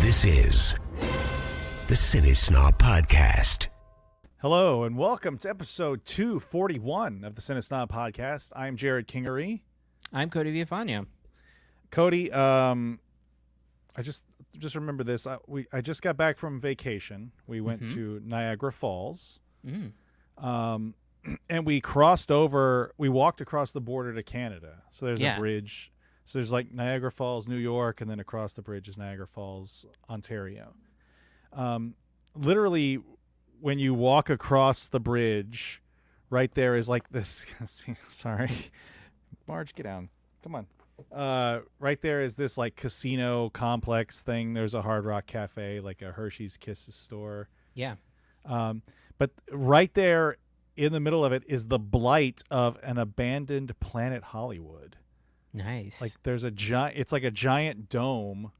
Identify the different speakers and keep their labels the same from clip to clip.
Speaker 1: This is the CineSnob Podcast.
Speaker 2: Hello, and welcome to episode 241 of the CineSnob Podcast. I'm Jerrod Kingery.
Speaker 3: I'm Cody Viafania.
Speaker 2: Cody, I just remember this. I just got back from vacation. We went to Niagara Falls, and we crossed over. We walked across the border to Canada. So there's a bridge. So there's like Niagara Falls, New York, and then across the bridge is Niagara Falls, Ontario. Literally, when you walk across the bridge, right there is like this. Sorry, Marge, get down. Come on. Right there is this like casino complex thing. There's a Hard Rock Cafe, like a Hershey's Kisses store.
Speaker 3: Yeah.
Speaker 2: But right there in the middle of it is the blight of an abandoned Planet Hollywood.
Speaker 3: Nice.
Speaker 2: Like there's a giant. It's like a giant dome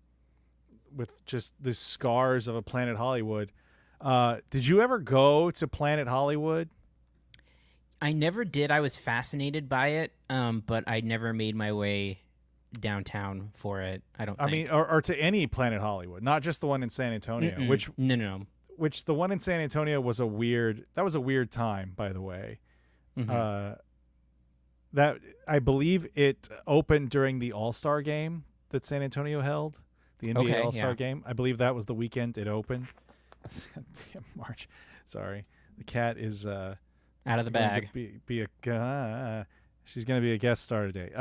Speaker 2: with just the scars of a Planet Hollywood. Did you ever go to Planet Hollywood?
Speaker 3: I never did. I was fascinated by it, but I never made my way downtown for it. I don't think.
Speaker 2: I mean, or to any Planet Hollywood, not just the one in San Antonio.
Speaker 3: No.
Speaker 2: Which the one in San Antonio was a weird time, by the way. That I believe it opened during the All-Star game that San Antonio held, the NBA All-Star game. I believe that was the weekend it opened. Damn, March. Sorry, the cat is
Speaker 3: out of the bag.
Speaker 2: She's going to be a guest star today.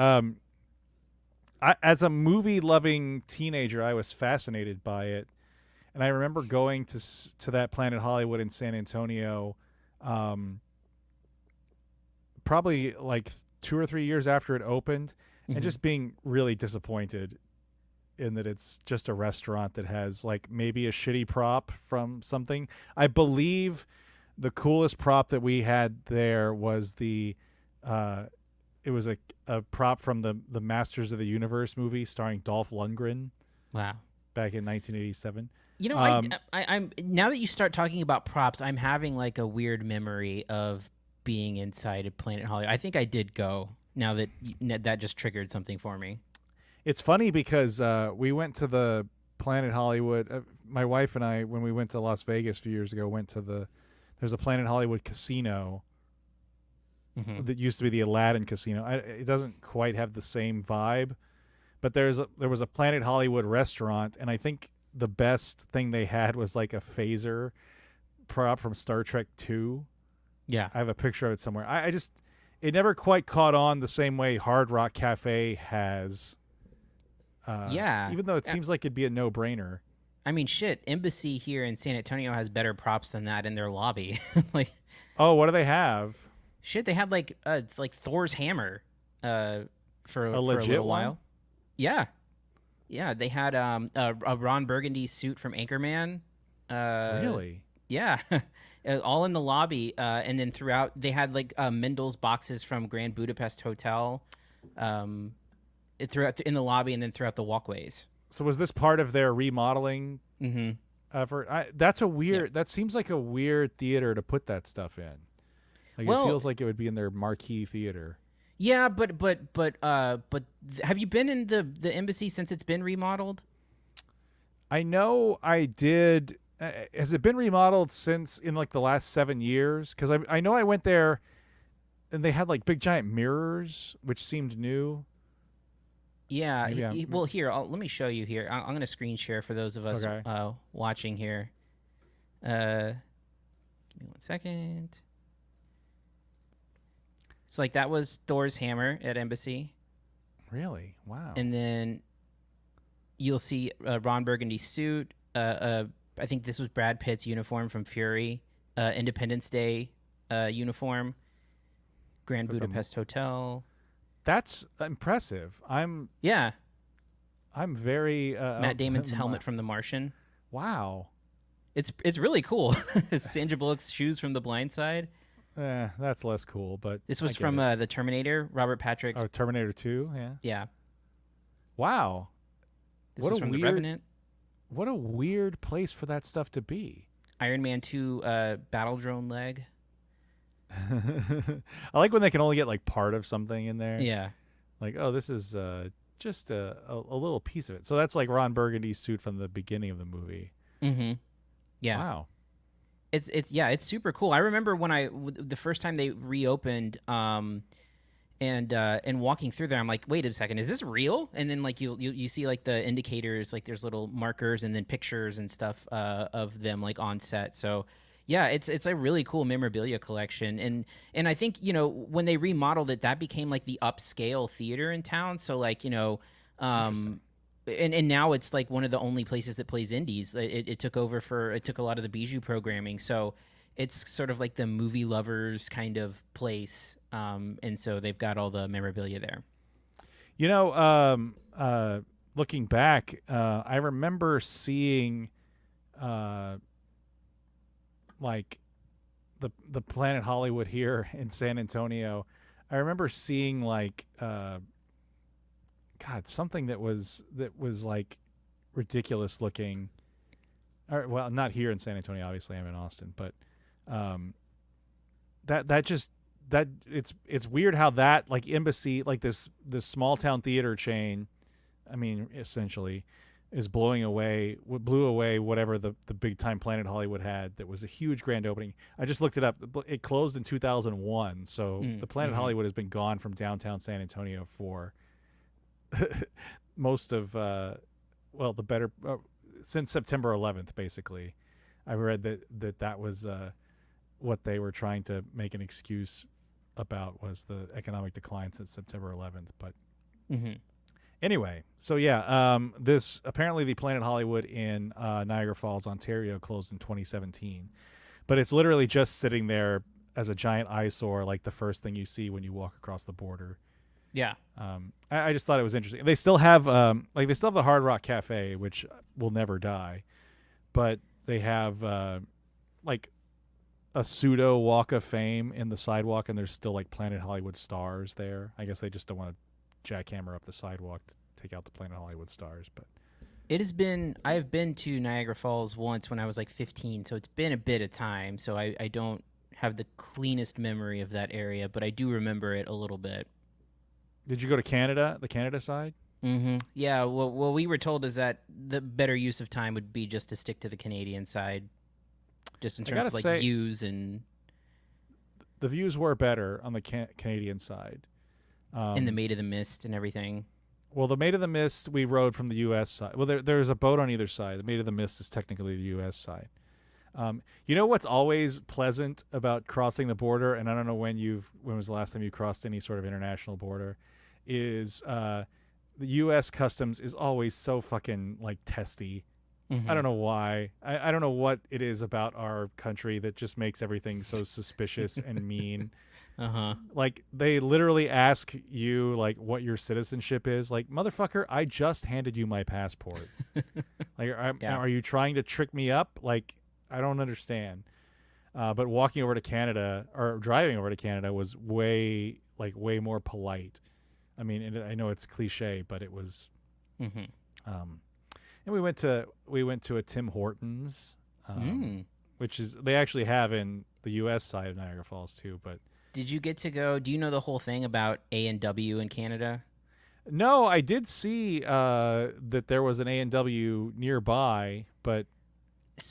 Speaker 2: As a movie-loving teenager, I was fascinated by it, and I remember going to that Planet Hollywood in San Antonio, probably like 2 or 3 years after it opened, and just being really disappointed in that it's just a restaurant that has like maybe a shitty prop from something. I believe the coolest prop that we had there was it was a prop from the Masters of the Universe movie starring Dolph Lundgren.
Speaker 3: Wow.
Speaker 2: Back in 1987.
Speaker 3: You know, I'm now that you start talking about props, I'm having like a weird memory of being inside of Planet Hollywood. I think I did go. Now that that just triggered something for me.
Speaker 2: It's funny because we went to the Planet Hollywood. My wife and I, when we went to Las Vegas a few years ago, went to there's a Planet Hollywood casino that used to be the Aladdin Casino. It doesn't quite have the same vibe, but there was a Planet Hollywood restaurant, and I think the best thing they had was like a phaser prop from Star Trek II.
Speaker 3: Yeah.
Speaker 2: I have a picture of it somewhere. It never quite caught on the same way Hard Rock Cafe has. Even though it seems like it'd be a no-brainer.
Speaker 3: I mean, shit, Embassy here in San Antonio has better props than that in their lobby.
Speaker 2: Oh, what do they have?
Speaker 3: Shit, they had like Thor's hammer for a
Speaker 2: legit
Speaker 3: little
Speaker 2: one?
Speaker 3: while. Yeah. Yeah, they had a Ron Burgundy suit from Anchorman.
Speaker 2: Really?
Speaker 3: Yeah. All in the lobby, and then throughout they had like Mendel's boxes from Grand Budapest Hotel, throughout in the lobby, and then throughout the walkways.
Speaker 2: So was this part of their remodeling effort? That's a weird. Yeah. That seems like a weird theater to put that stuff in. Like it feels like it would be in their marquee theater.
Speaker 3: Yeah, but have you been in the Embassy since it's been remodeled?
Speaker 2: I know I did. Has it been remodeled since in like the last 7 years? Because I know I went there, and they had like big giant mirrors, which seemed new.
Speaker 3: Yeah. Well, here, let me show you here. I'm going to screen share for those of us watching here. Give me 1 second. So like that was Thor's hammer at Embassy.
Speaker 2: Really? Wow.
Speaker 3: And then you'll see Ron Burgundy's suit. I think this was Brad Pitt's uniform from Fury, Independence Day uniform, Grand Budapest Hotel.
Speaker 2: That's impressive. I'm very
Speaker 3: Matt Damon's helmet from The Martian.
Speaker 2: Wow,
Speaker 3: it's really cool. Sandra Bullock's shoes from The Blind Side.
Speaker 2: That's less cool, but
Speaker 3: this was from the Terminator. Robert Patrick's.
Speaker 2: Oh, Terminator 2. Yeah.
Speaker 3: Yeah.
Speaker 2: Wow.
Speaker 3: This is from The Revenant.
Speaker 2: What a weird place for that stuff to be.
Speaker 3: Iron Man 2 battle drone leg.
Speaker 2: I like when they can only get like part of something in there.
Speaker 3: Yeah.
Speaker 2: Like, oh, this is just a little piece of it. So that's like Ron Burgundy's suit from the beginning of the movie.
Speaker 3: Mm-hmm. Yeah.
Speaker 2: Wow.
Speaker 3: It's super cool. I remember when the first time they reopened, and walking through there, I'm like, wait a second, is this real? And then like you see like the indicators, like there's little markers and then pictures and stuff of them like on set. So yeah, it's a really cool memorabilia collection. And I think, when they remodeled it, that became like the upscale theater in town. So like, and now it's like one of the only places that plays indies. It took a lot of the Bijou programming. So it's sort of like the movie lovers kind of place. And so they've got all the memorabilia there.
Speaker 2: Looking back, I remember seeing like the Planet Hollywood here in San Antonio. I remember seeing like something that was like ridiculous looking. Or, well, not here in San Antonio, obviously I'm in Austin, but that it's weird how that like Embassy, like this small town theater chain, I mean essentially is blew away whatever the big time Planet Hollywood had. That was a huge grand opening. I just looked it up. It closed in 2001, so the Planet Hollywood has been gone from downtown San Antonio for most of since September 11th, basically. I read that was what they were trying to make an excuse about, was the economic decline since September 11th. But anyway, so yeah, this apparently the Planet Hollywood in Niagara Falls, Ontario, closed in 2017, but it's literally just sitting there as a giant eyesore, like the first thing you see when you walk across the border.
Speaker 3: Yeah.
Speaker 2: I just thought it was interesting. They still have the Hard Rock Cafe, which will never die, but they have like a pseudo Walk of Fame in the sidewalk, and there's still like Planet Hollywood stars there. I guess they just don't want to jackhammer up the sidewalk to take out the Planet Hollywood stars. But
Speaker 3: I have been to Niagara Falls once when I was like 15, so it's been a bit of time. So I don't have the cleanest memory of that area, but I do remember it a little bit.
Speaker 2: Did you go to Canada, the Canada side?
Speaker 3: Mm-hmm. Yeah, well, what we were told is that the better use of time would be just to stick to the Canadian side, just in terms of like views and...
Speaker 2: The views were better on the Canadian side.
Speaker 3: And the Maid of the Mist and everything.
Speaker 2: Well, the Maid of the Mist, we rode from the U.S. side. Well, there's a boat on either side. The Maid of the Mist is technically the U.S. side. You know what's always pleasant about crossing the border, and I don't know when was the last time you crossed any sort of international border, is the U.S. customs is always so fucking like testy. I don't know why. I don't know what it is about our country that just makes everything so suspicious and mean. Like they literally ask you like what your citizenship is. Like, motherfucker, I just handed you my passport. Like, are you trying to trick me up? Like, I don't understand. But walking over to Canada or driving over to Canada was way more polite. I mean, I know it's cliche, but it was. And we went to a Tim Hortons, which is they actually have in the U.S. side of Niagara Falls too. But
Speaker 3: did you get to go? Do you know the whole thing about A&W in Canada?
Speaker 2: No, I did see that there was an A&W nearby, but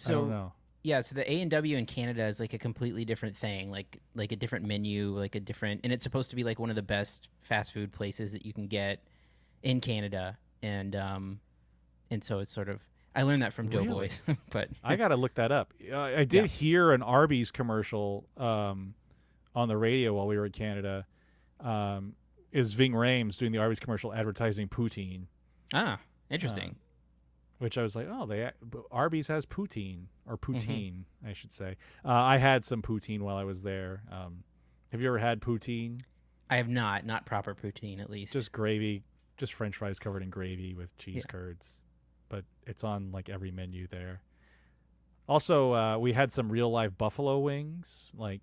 Speaker 2: I don't know.
Speaker 3: Yeah, so the A&W in Canada is like a completely different thing, like a different menu, and it's supposed to be like one of the best fast food places that you can get in Canada, and so it's sort of, I learned that from Doughboys, but
Speaker 2: I gotta look that up. I did hear an Arby's commercial on the radio while we were in Canada. Is Ving Rhames doing the Arby's commercial advertising poutine?
Speaker 3: Ah, interesting.
Speaker 2: Which I was like, Arby's has poutine, or poutine, I should say. I had some poutine while I was there. Have you ever had poutine?
Speaker 3: I have not proper poutine, at least.
Speaker 2: Just gravy, just French fries covered in gravy with cheese curds. But it's on like every menu there. Also, we had some real life buffalo wings, like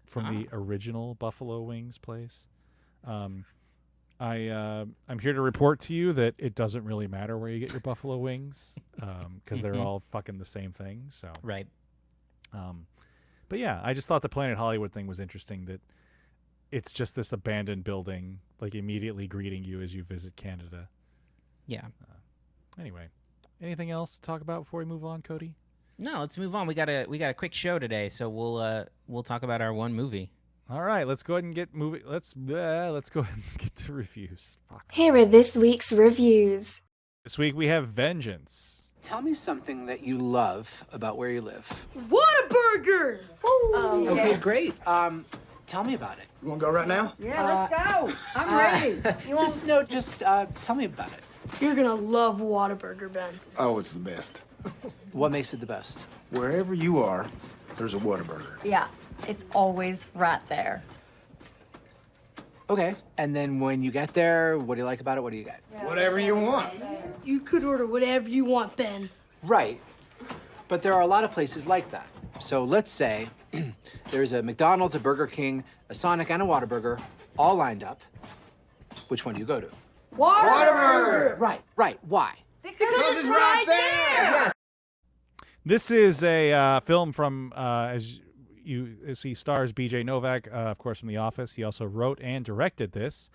Speaker 2: from the original Buffalo Wings place. I'm here to report to you that it doesn't really matter where you get your buffalo wings, because they're all fucking the same thing. So
Speaker 3: right.
Speaker 2: But yeah, I just thought the Planet Hollywood thing was interesting. That it's just this abandoned building, like immediately greeting you as you visit Canada.
Speaker 3: Yeah.
Speaker 2: Anyway, anything else to talk about before we move on, Cody?
Speaker 3: No, let's move on. We got a quick show today, so we'll talk about our one movie.
Speaker 2: All right, let's go ahead and get movie. Let's go ahead and get to reviews. Fuck.
Speaker 4: Here are this week's reviews.
Speaker 2: This week we have Vengeance.
Speaker 5: Tell me something that you love about where you live.
Speaker 6: Whataburger!
Speaker 5: Okay, great. Tell me about it.
Speaker 7: You want to go right now?
Speaker 6: Yeah, let's go. I'm ready.
Speaker 5: Just tell me about it.
Speaker 6: You're gonna love Whataburger, Ben.
Speaker 7: Oh, it's the best.
Speaker 5: What makes it the best?
Speaker 7: Wherever you are, there's a Whataburger.
Speaker 8: Yeah, it's always right there.
Speaker 5: Okay, and then when you get there, what do you like about it? What do you get?
Speaker 7: Whatever you want.
Speaker 6: You could order whatever you want, Ben.
Speaker 5: Right, but there are a lot of places like that. So let's say there's a McDonald's, a Burger King, a Sonic, and a Whataburger all lined up. Which one do you go to?
Speaker 6: Whataburger!
Speaker 5: Right. Why?
Speaker 6: Because it's right there!
Speaker 2: This is a film from, as you see, stars B.J. Novak, of course, from The Office. He also wrote and directed this.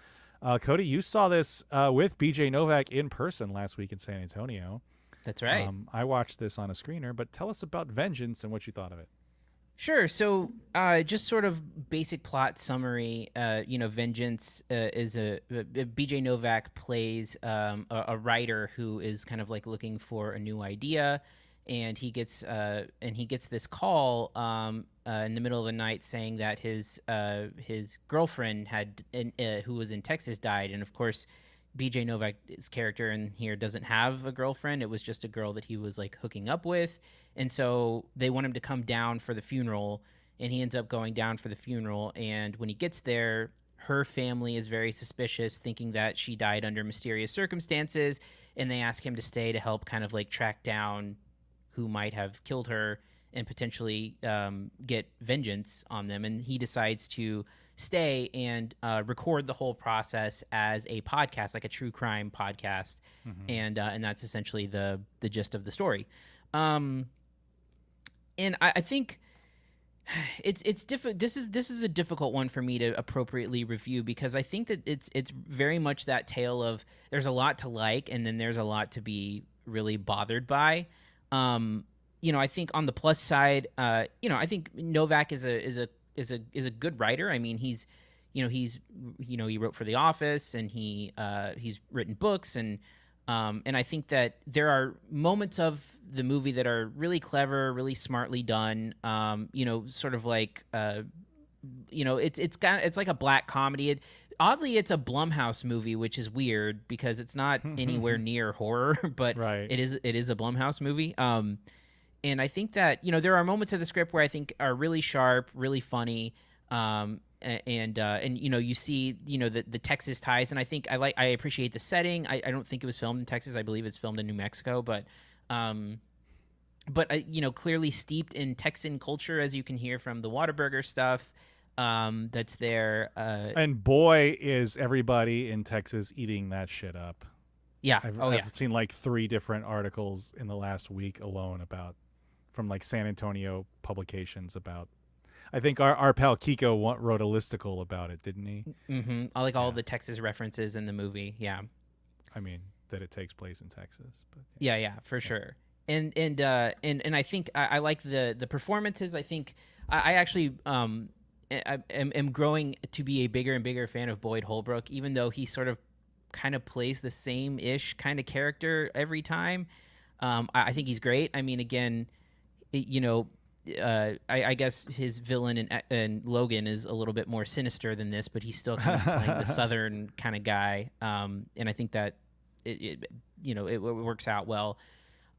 Speaker 2: Cody, you saw this with B.J. Novak in person last week in San Antonio.
Speaker 3: That's right.
Speaker 2: I watched this on a screener, but tell us about Vengeance and what you thought of it.
Speaker 3: Sure. So, just sort of basic plot summary. Vengeance is B.J. Novak plays a writer who is kind of like looking for a new idea, and he gets this call in the middle of the night saying that his girlfriend who was in Texas died, and of course, B.J. Novak's character in here doesn't have a girlfriend. It was just a girl that he was like hooking up with. And so they want him to come down for the funeral, and he ends up going down for the funeral. And when he gets there, her family is very suspicious, thinking that she died under mysterious circumstances. And they ask him to stay to help kind of like track down who might have killed her and potentially get vengeance on them. And he decides to stay and record the whole process as a podcast, like a true crime podcast. Mm-hmm. And that's essentially the gist of the story. And I think it's difficult. This is a difficult one for me to appropriately review, because I think that it's very much that tale of there's a lot to like, and then there's a lot to be really bothered by. I think on the plus side, I think Novak is a good writer. I mean, he wrote for The Office, and he's written books, and I think that there are moments of the movie that are really clever, really smartly done. Sort of like, it's like a black comedy. Oddly, it's a Blumhouse movie, which is weird because it's not anywhere near horror, but
Speaker 2: right.
Speaker 3: it is a Blumhouse movie. And I think that there are moments of the script where I think are really sharp, really funny. And you see the Texas ties, and I think I appreciate the setting. I don't think it was filmed in Texas. I believe it's filmed in New Mexico, but clearly steeped in Texan culture, as you can hear from the Whataburger stuff that's there.
Speaker 2: And boy, is everybody in Texas eating that shit up.
Speaker 3: Yeah.
Speaker 2: I've seen like 3 different articles in the last week alone from like San Antonio publications about. I think our pal Kiko wrote a listicle about it, didn't he?
Speaker 3: Mm-hmm. All the Texas references in the movie. Yeah.
Speaker 2: I mean, that it takes place in Texas, but
Speaker 3: yeah, for sure. And I think I like the performances. I think I actually am growing to be a bigger and bigger fan of Boyd Holbrook, even though he sort of kind of plays the same-ish kind of character every time. I think he's great. I mean, again, I guess his villain in Logan is a little bit more sinister than this, but he's still kind of playing the Southern kind of guy. And I think that it works out well.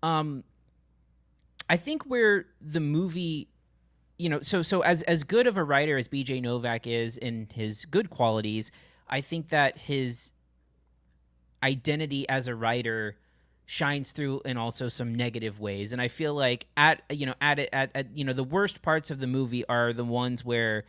Speaker 3: I think where the movie, so as good of a writer as B.J. Novak is in his good qualities, I think that his identity as a writer shines through in also some negative ways. And I feel like the worst parts of the movie are the ones where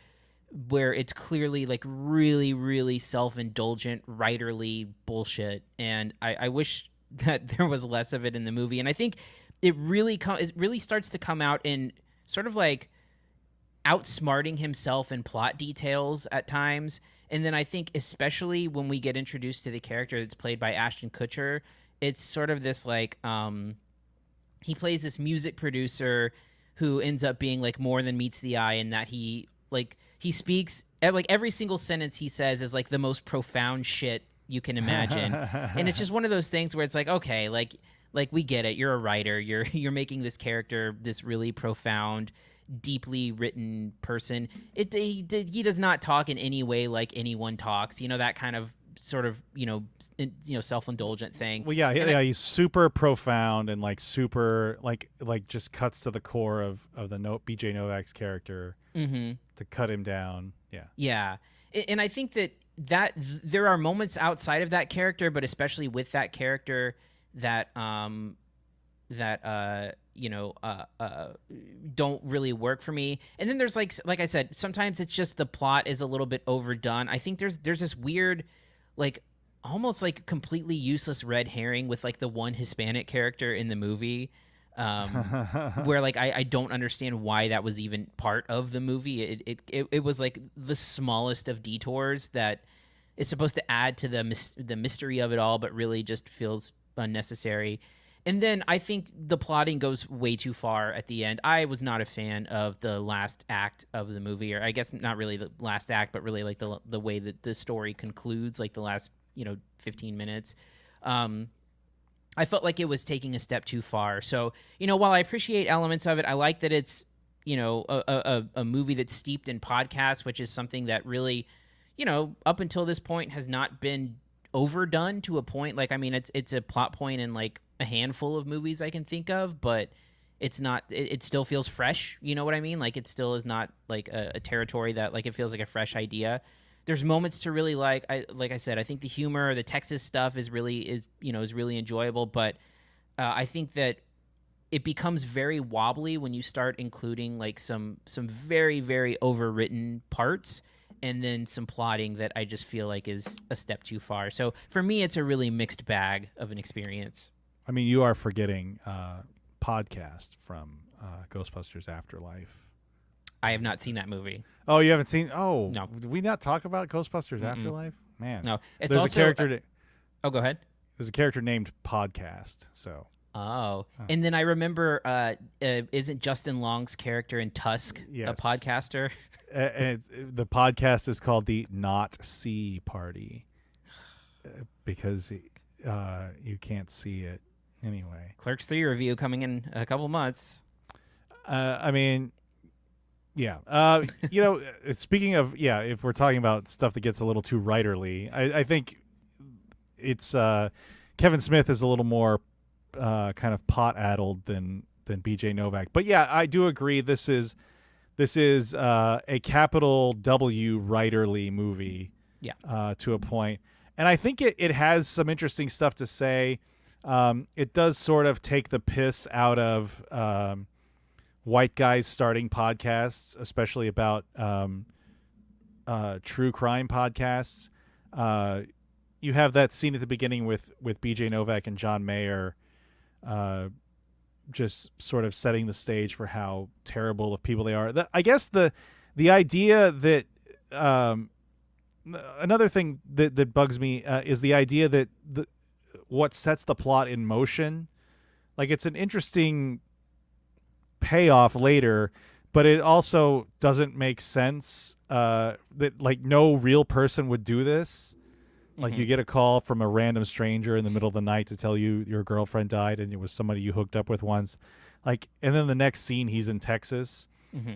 Speaker 3: it's clearly like really, really self-indulgent writerly bullshit. And I wish that there was less of it in the movie. And I think it really starts to come out in sort of like outsmarting himself in plot details at times. And then I think especially when we get introduced to the character that's played by Ashton Kutcher, it's sort of this like he plays this music producer who ends up being like more than meets the eye, in that he speaks like every single sentence he says is like the most profound shit you can imagine. And it's just one of those things where it's like, okay, like we get it. You're a writer. You're making this character this really profound, deeply written person. He does not talk in any way like anyone talks. That kind of sort of self-indulgent thing.
Speaker 2: Well, yeah, he's super profound and like super like just cuts to the core of the BJ Novak's character to cut him down.
Speaker 3: Yeah, and I think that there are moments outside of that character, but especially with that character that don't really work for me. And then there's like I said, sometimes it's just the plot is a little bit overdone. I think there's this weird, like almost like completely useless red herring with like the one Hispanic character in the movie, where like I don't understand why that was even part of the movie. It was like the smallest of detours that is supposed to add to the mystery of it all, but really just feels unnecessary. And then I think the plotting goes way too far at the end. I was not a fan of the last act of the movie, or I guess not really the last act, but really like the way that the story concludes, like the last 15 minutes. I felt like it was taking a step too far. So while I appreciate elements of it, I like that it's a movie that's steeped in podcasts, which is something that really up until this point has not been overdone to a point. Like, I mean, it's a plot point in like a handful of movies I can think of, but it's not, it still feels fresh. You know what I mean? Like, it still is not like a territory that like, it feels like a fresh idea. There's moments to really like I said, I think the humor, the Texas stuff is really enjoyable, but I think that it becomes very wobbly when you start including like some very, very overwritten parts, and then some plotting that I just feel like is a step too far. So for me, it's a really mixed bag of an experience.
Speaker 2: I mean, you are forgetting Podcast from Ghostbusters Afterlife.
Speaker 3: I have not seen that movie.
Speaker 2: Oh, you haven't seen? Oh,
Speaker 3: no.
Speaker 2: Did we not talk about Ghostbusters Afterlife? Man,
Speaker 3: no. It's
Speaker 2: there's
Speaker 3: also
Speaker 2: a character.
Speaker 3: Oh, go ahead.
Speaker 2: There's a character named Podcast. So.
Speaker 3: Oh, and then I remember, isn't Justin Long's character in Tusk a podcaster?
Speaker 2: And the podcast is called the Not See Party because you can't see it anyway.
Speaker 3: Clerks 3 review coming in a couple months.
Speaker 2: I mean, yeah. Speaking of, if we're talking about stuff that gets a little too writerly, I think it's Kevin Smith is a little more kind of pot-addled than BJ Novak. But yeah, I do agree this is a capital W writerly movie, to a point. And I think it has some interesting stuff to say. It does sort of take the piss out of white guys starting podcasts, especially about true crime podcasts. You have that scene at the beginning with BJ Novak and John Mayer just sort of setting the stage for how terrible of people they are. I guess the idea that another thing that bugs me is the idea that what sets the plot in motion, like it's an interesting payoff later, but it also doesn't make sense that like no real person would do this. Like you get a call from a random stranger in the middle of the night to tell you your girlfriend died and it was somebody you hooked up with once. Like, and then the next scene he's in Texas.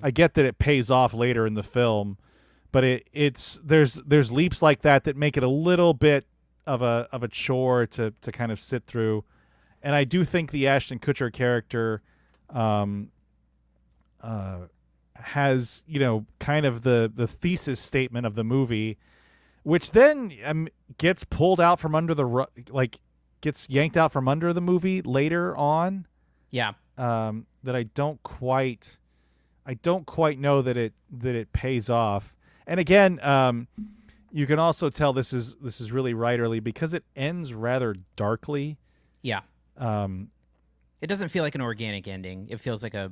Speaker 2: I get that it pays off later in the film, but there's leaps like that make it a little bit of a chore to kind of sit through. And I do think the Ashton Kutcher character has, kind of the thesis statement of the movie, which then gets pulled out from under gets yanked out from under the movie later on.
Speaker 3: Yeah.
Speaker 2: That I don't quite know that it pays off. And again, you can also tell this is really writerly because it ends rather darkly.
Speaker 3: Yeah. It doesn't feel like an organic ending. It feels like a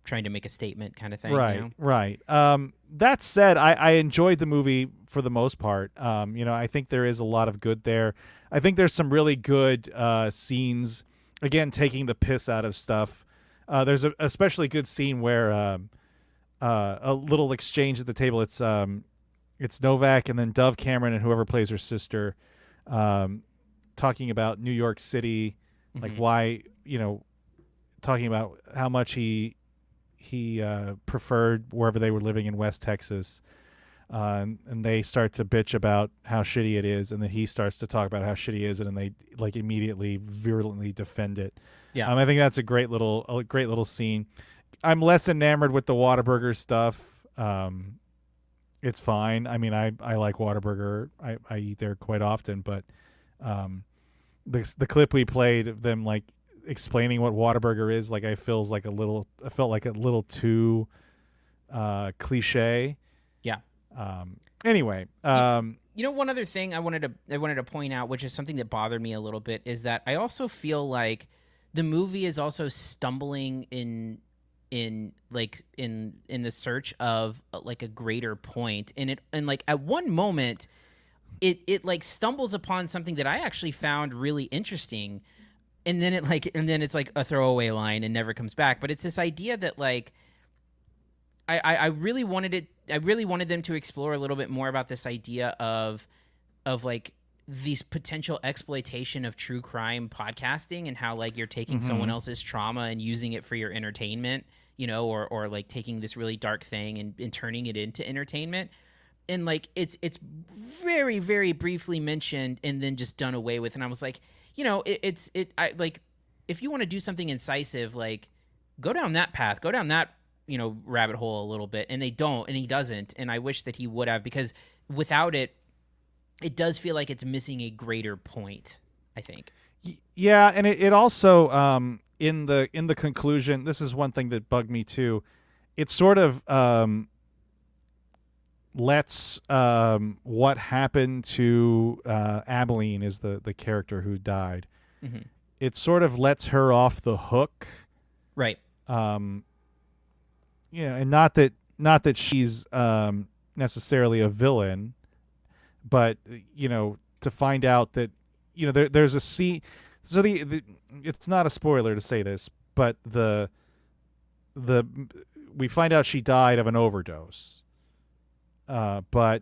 Speaker 3: trying to make a statement kind of thing.
Speaker 2: Right,
Speaker 3: you know?
Speaker 2: right. That said, I enjoyed the movie for the most part. I think there is a lot of good there. I think there's some really good scenes, again, taking the piss out of stuff. There's a especially good scene where a little exchange at the table. It's Novak and then Dove Cameron and whoever plays her sister talking about New York City, like why, talking about how much he preferred wherever they were living in West Texas. And they start to bitch about how shitty it is, and then he starts to talk about how shitty it is, and then they like immediately virulently defend it.
Speaker 3: Yeah.
Speaker 2: I think that's a great little scene. I'm less enamored with the Whataburger stuff. It's fine. I mean, I like Whataburger. I eat there quite often, but the clip we played of them like explaining what Whataburger is, like I felt like a little too cliche.
Speaker 3: Yeah.
Speaker 2: Anyway,
Speaker 3: one other thing I wanted to point out, which is something that bothered me a little bit, is that I also feel like the movie is also stumbling in the search of like a greater point, and like at one moment it like stumbles upon something that I actually found really interesting, and then it's like a throwaway line and never comes back. But it's this idea that like I really wanted them to explore a little bit more about this idea of like these potential exploitation of true crime podcasting, and how like you're taking someone else's trauma and using it for your entertainment, or like taking this really dark thing and turning it into entertainment. And like it's very, very briefly mentioned and then just done away with. And I was like, I like, if you want to do something incisive, like go down that path, go down that, rabbit hole a little bit. And they don't, and he doesn't. And I wish that he would have, because without it, it does feel like it's missing a greater point, I think.
Speaker 2: Yeah, and it also in the conclusion, this is one thing that bugged me too. It sort of lets what happened to Abilene, is the character who died.
Speaker 3: Mm-hmm.
Speaker 2: It sort of lets her off the hook,
Speaker 3: right?
Speaker 2: And not that she's necessarily a villain, but to find out that there's a scene. So the it's not a spoiler to say this, but we find out she died of an overdose. But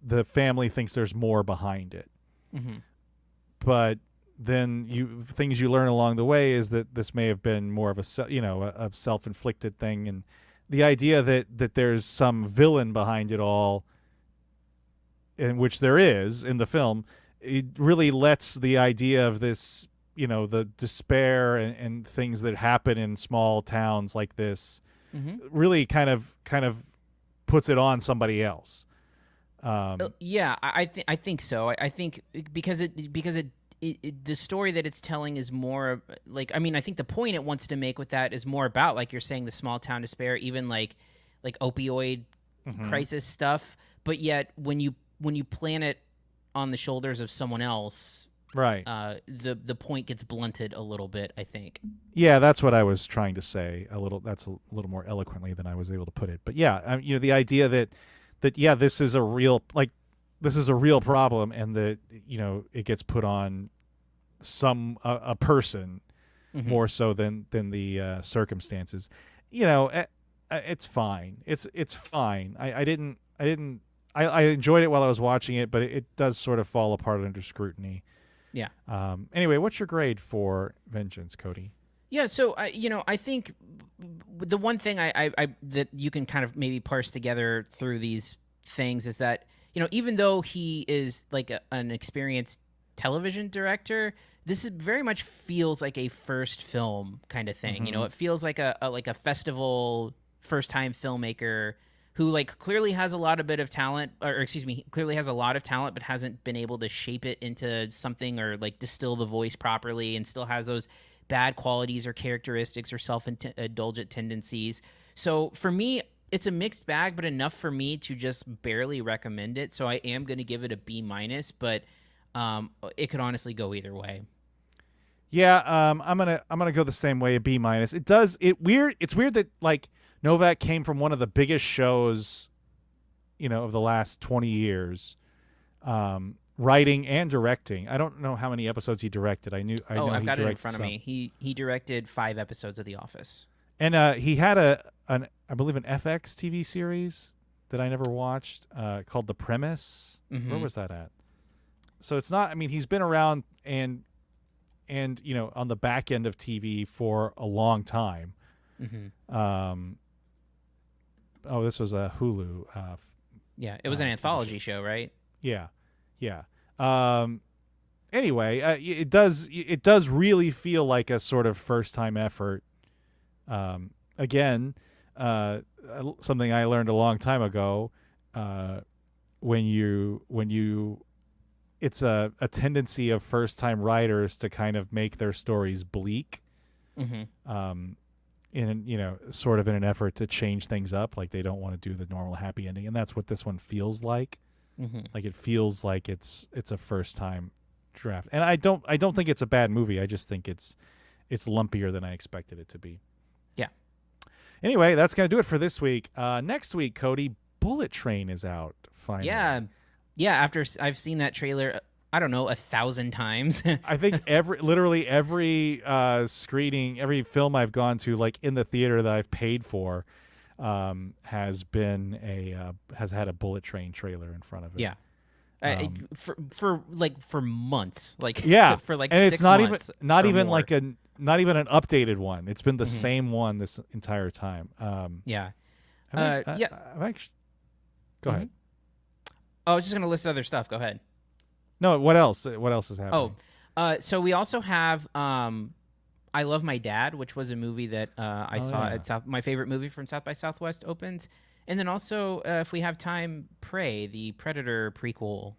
Speaker 2: the family thinks there's more behind it.
Speaker 3: Mm-hmm.
Speaker 2: But then things you learn along the way is that this may have been more of a self-inflicted thing, and the idea that there's some villain behind it all, in which there is in the film, it really lets the idea of this, the despair and things that happen in small towns like this, really kind of puts it on somebody else.
Speaker 3: Yeah, I think so. I think because the story that it's telling is more like, I mean, I think the point it wants to make with that is more about, like you're saying, the small town despair, even like opioid crisis stuff. But yet when you plant it on the shoulders of someone else,
Speaker 2: right,
Speaker 3: the point gets blunted a little bit, I think.
Speaker 2: Yeah, that's what I was trying to say. That's a little more eloquently than I was able to put it. But yeah, the idea that yeah, this is a real problem, and that it gets put on a person more so than the circumstances. It's fine. It's fine. I enjoyed it while I was watching it, but it does sort of fall apart under scrutiny.
Speaker 3: Yeah.
Speaker 2: Anyway, what's your grade for Vengeance, Cody?
Speaker 3: Yeah, so I think the one thing I that you can kind of maybe parse together through these things is that even though he is like an experienced television director, this is very much feels like a first film kind of thing. It feels like a festival first time filmmaker who like clearly has a lot of talent, clearly has a lot of talent, but hasn't been able to shape it into something or like distill the voice properly, and still has those bad qualities or characteristics or self-indulgent tendencies. So for me, it's a mixed bag, but enough for me to just barely recommend it. So I am going to give it a B-, but it could honestly go either way.
Speaker 2: Yeah, I'm gonna go the same way, a B-. It's weird that like Novak came from one of the biggest shows, of the last 20 years, writing and directing. I don't know how many episodes he directed. I know
Speaker 3: I've
Speaker 2: he
Speaker 3: got it in
Speaker 2: directed
Speaker 3: front
Speaker 2: some.
Speaker 3: of me. He directed 5 episodes of The Office.
Speaker 2: And he had I believe an FX TV series that I never watched called The Premise. Where was that at? So it's not. I mean, he's been around and on the back end of TV for a long time. This was a Hulu.
Speaker 3: Yeah, it was an anthology show, right?
Speaker 2: Yeah. Anyway, it does really feel like a sort of first time effort. Again, something I learned a long time ago. It's a tendency of first time writers to kind of make their stories bleak. Sort of in an effort to change things up, like they don't want to do the normal happy ending, and that's what this one feels like. Like it feels like it's a first time draft, and I don't think it's a bad movie. I just think it's lumpier than I expected it to be.
Speaker 3: Yeah.
Speaker 2: Anyway, that's gonna do it for this week. Next week, Cody, Bullet Train is out finally.
Speaker 3: Yeah. After I've seen that trailer, I don't know, 1,000 times.
Speaker 2: I think literally every screening, every film I've gone to, like in the theater that I've paid for, has had a Bullet Train trailer in front of it.
Speaker 3: Yeah. For months, like
Speaker 2: yeah,
Speaker 3: for like
Speaker 2: and
Speaker 3: 6
Speaker 2: it's not
Speaker 3: months
Speaker 2: even not even
Speaker 3: more.
Speaker 2: not even an updated one. It's been the same one this entire time.
Speaker 3: Yeah.
Speaker 2: I've actually. Go ahead.
Speaker 3: Oh, I was just gonna list other stuff. Go ahead.
Speaker 2: No, what else? What else is happening?
Speaker 3: So we also have I Love My Dad, which was a movie that I saw at my favorite movie from South by Southwest opens. And then also, if we have time, Prey, the Predator prequel.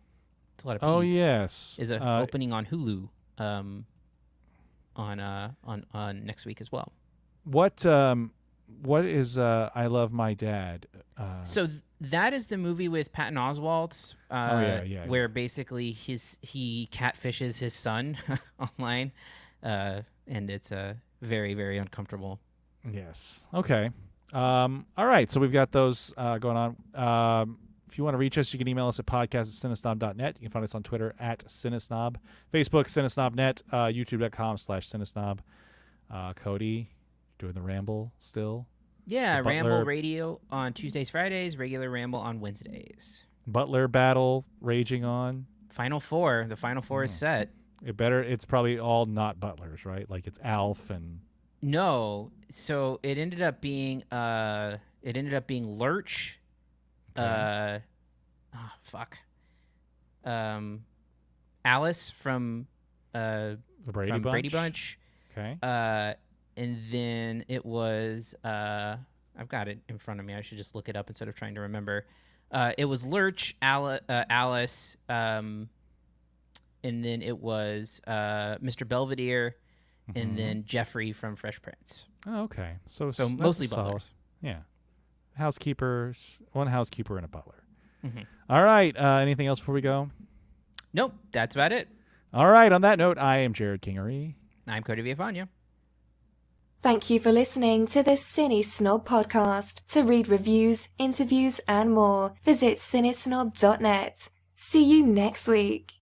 Speaker 3: It's a lot of peas.
Speaker 2: Oh yes,
Speaker 3: is opening on Hulu on next week as well.
Speaker 2: What is I Love My Dad?
Speaker 3: So that is the movie with Patton Oswalt, where basically he catfishes his son online, and it's very, very uncomfortable.
Speaker 2: Yes. Okay. All right. So we've got those going on. If you want to reach us, you can email us at podcast@cinesnob.net. You can find us on Twitter @CineSnob, Facebook CineSnobNet, YouTube.com/CineSnob. Cody, doing the ramble still?
Speaker 3: Yeah, Ramble Radio on Tuesdays, Fridays, regular Ramble on Wednesdays.
Speaker 2: Butler battle raging on.
Speaker 3: Final Four. The Final Four is set.
Speaker 2: It's probably all not Butlers, right? Like it's Alf and.
Speaker 3: No, so it ended up being Lurch.
Speaker 2: Okay.
Speaker 3: Alice from
Speaker 2: the Brady Bunch.
Speaker 3: Brady Bunch.
Speaker 2: Okay.
Speaker 3: And then it was I've got it in front of me. I should just look it up instead of trying to remember. It was Lurch, Alice, and then it was Mr. Belvedere, and then Jeffrey from Fresh Prince.
Speaker 2: Oh, okay. So
Speaker 3: mostly
Speaker 2: solid.
Speaker 3: butlers.
Speaker 2: Yeah. Housekeepers, one housekeeper and a butler. All right. Anything else before we go?
Speaker 3: Nope. That's about it.
Speaker 2: All right. On that note, I am Jerrod Kingery.
Speaker 3: I'm Cody Villafana.
Speaker 4: Thank you for listening to the CineSnob Podcast. To read reviews, interviews, and more, visit CineSnob.net. See you next week.